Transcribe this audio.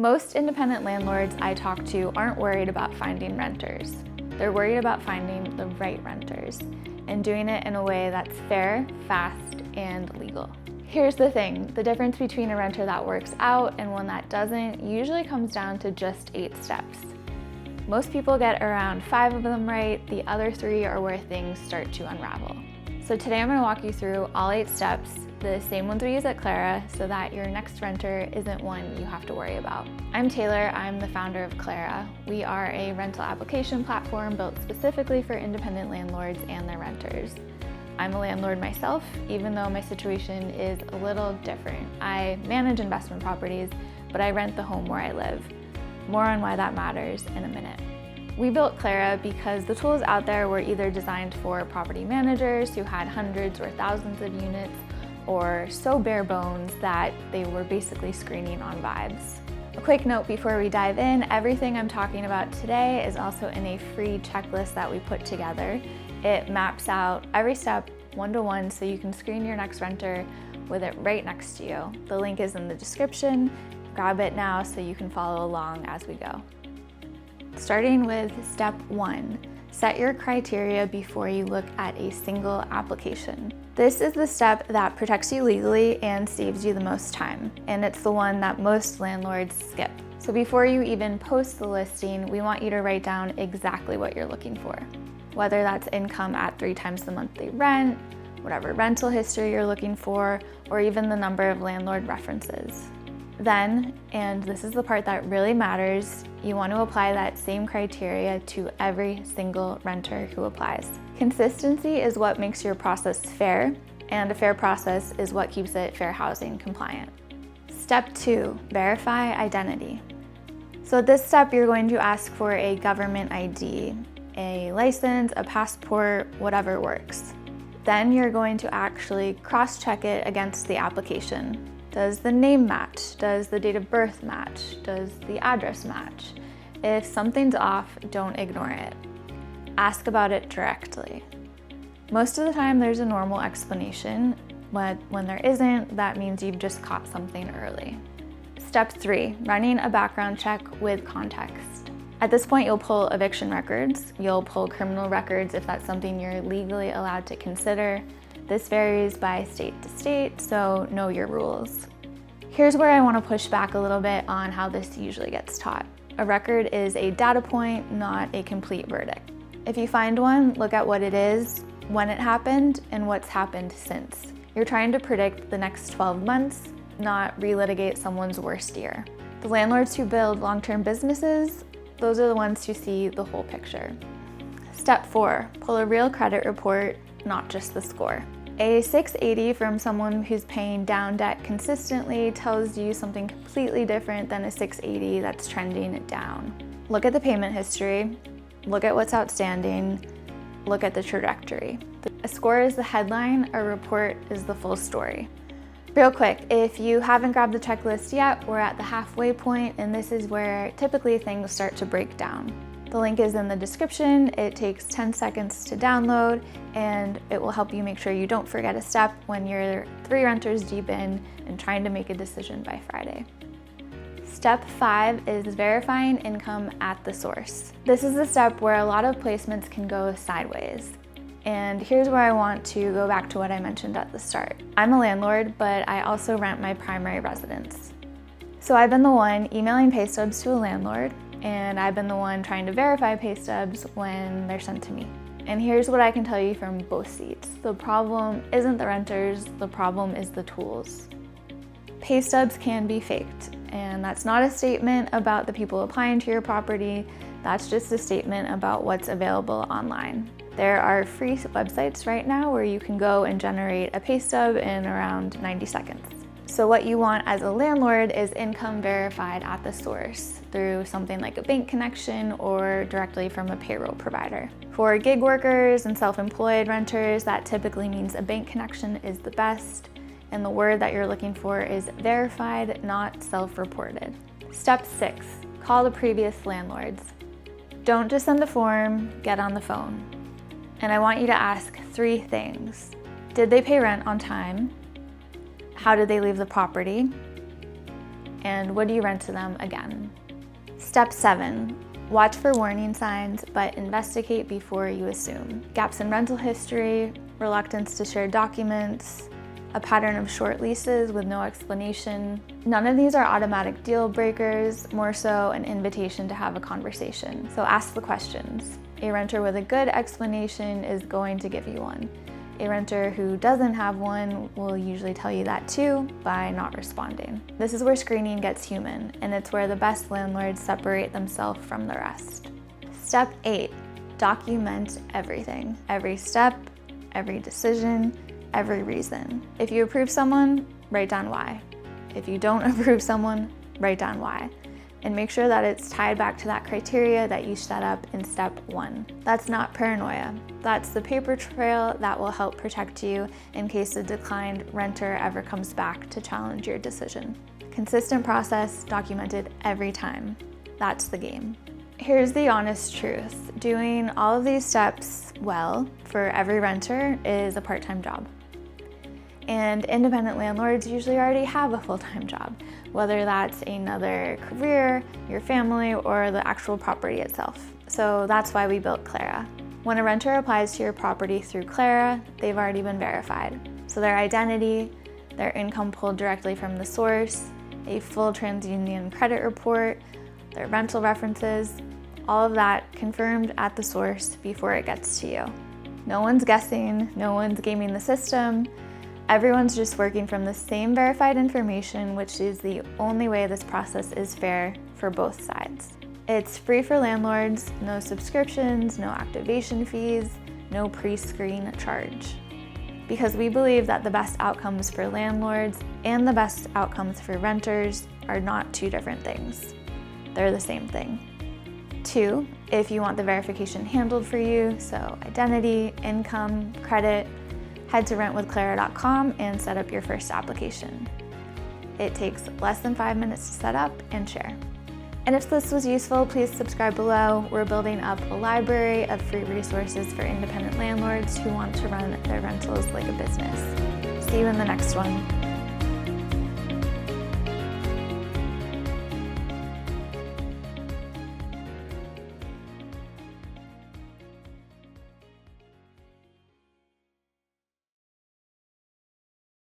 Most independent landlords I talk to aren't worried about finding renters. They're worried about finding the right renters and doing it in a way that's fair, fast, and legal. Here's the thing, the difference between a renter that works out and one that doesn't usually comes down to just 8 steps. Most people get around 5 of them right, the other 3 are where things start to unravel. So today I'm going to walk you through all 8 steps, the same ones we use at Clara, so that your next renter isn't one you have to worry about. I'm Taylor, I'm the founder of Clara. We are a rental application platform built specifically for independent landlords and their renters. I'm a landlord myself, even though my situation is a little different. I manage investment properties, but I rent the home where I live. More on why that matters in a minute. We built Clara because the tools out there were either designed for property managers who had hundreds or thousands of units, or so bare bones that they were basically screening on vibes. A quick note before we dive in, everything I'm talking about today is also in a free checklist that we put together. It maps out every step one-to-one so you can screen your next renter with it right next to you. The link is in the description. Grab it now so you can follow along as we go. Starting with step 1, set your criteria before you look at a single application. This is the step that protects you legally and saves you the most time, and it's the one that most landlords skip. So before you even post the listing, we want you to write down exactly what you're looking for. Whether that's income at 3 times the monthly rent, whatever rental history you're looking for, or even the number of landlord references. Then, and this is the part that really matters, you want to apply that same criteria to every single renter who applies. Consistency is what makes your process fair, and a fair process is what keeps it fair housing compliant. Step 2, verify identity. So at this step, you're going to ask for a government ID, a license, a passport, whatever works. Then you're going to actually cross-check it against the application. Does the name match? Does the date of birth match? Does the address match? If something's off, don't ignore it. Ask about it directly. Most of the time there's a normal explanation, but when there isn't, that means you've just caught something early. Step 3, running a background check with context. At this point, you'll pull eviction records, you'll pull criminal records if that's something you're legally allowed to consider. This varies by state to state, so know your rules. Here's where I want to push back a little bit on how this usually gets taught. A record is a data point, not a complete verdict. If you find one, look at what it is, when it happened, and what's happened since. You're trying to predict the next 12 months, not relitigate someone's worst year. The landlords who build long-term businesses, those are the ones who see the whole picture. Step 4, pull a real credit report, not just the score. A 680 from someone who's paying down debt consistently tells you something completely different than a 680 that's trending down. Look at the payment history, look at what's outstanding, look at the trajectory. A score is the headline, a report is the full story. Real quick, if you haven't grabbed the checklist yet, we're at the halfway point, and this is where typically things start to break down. The link is in the description. It takes 10 seconds to download, and it will help you make sure you don't forget a step when you're 3 renters deep in and trying to make a decision by Friday. Step 5 is verifying income at the source. This is the step where a lot of placements can go sideways. And here's where I want to go back to what I mentioned at the start. I'm a landlord, but I also rent my primary residence. So I've been the one emailing pay stubs to a landlord, and I've been the one trying to verify pay stubs when they're sent to me. And here's what I can tell you from both seats. The problem isn't the renters, the problem is the tools. Pay stubs can be faked, and that's not a statement about the people applying to your property, that's just a statement about what's available online. There are free websites right now where you can go and generate a pay stub in around 90 seconds. So what you want as a landlord is income verified at the source through something like a bank connection or directly from a payroll provider. For gig workers and self-employed renters, that typically means a bank connection is the best, and the word that you're looking for is verified, not self-reported. Step 6, call the previous landlords. Don't just send a form, get on the phone. And I want you to ask 3 things. Did they pay rent on time? How did they leave the property? and would you rent to them again? Step 7, watch for warning signs, but investigate before you assume. Gaps in rental history, reluctance to share documents, a pattern of short leases with no explanation. None of these are automatic deal breakers, more so an invitation to have a conversation. So ask the questions. A renter with a good explanation is going to give you one. A renter who doesn't have one will usually tell you that too by not responding. This is where screening gets human, and it's where the best landlords separate themselves from the rest. Step 8, document everything. Every step, every decision, every reason. If you approve someone, write down why. If you don't approve someone, write down why. And make sure that it's tied back to that criteria that you set up in step 1. That's not paranoia. That's the paper trail that will help protect you in case the declined renter ever comes back to challenge your decision. Consistent process, documented every time. That's the game. Here's the honest truth. Doing all of these steps well for every renter is a part-time job. And independent landlords usually already have a full-time job, whether that's another career, your family, or the actual property itself. So that's why we built Clara. When a renter applies to your property through Clara, they've already been verified. So their identity, their income pulled directly from the source, a full TransUnion credit report, their rental references, all of that confirmed at the source before it gets to you. No one's guessing, no one's gaming the system. Everyone's just working from the same verified information, which is the only way this process is fair for both sides. It's free for landlords, no subscriptions, no activation fees, no pre-screen charge. Because we believe that the best outcomes for landlords and the best outcomes for renters are not two different things. They're the same thing. 2, if you want the verification handled for you, so identity, income, credit, head to rentwithclara.com and set up your first application. It takes less than 5 minutes to set up and share. And if this was useful, please subscribe below. We're building up a library of free resources for independent landlords who want to run their rentals like a business. See you in the next one.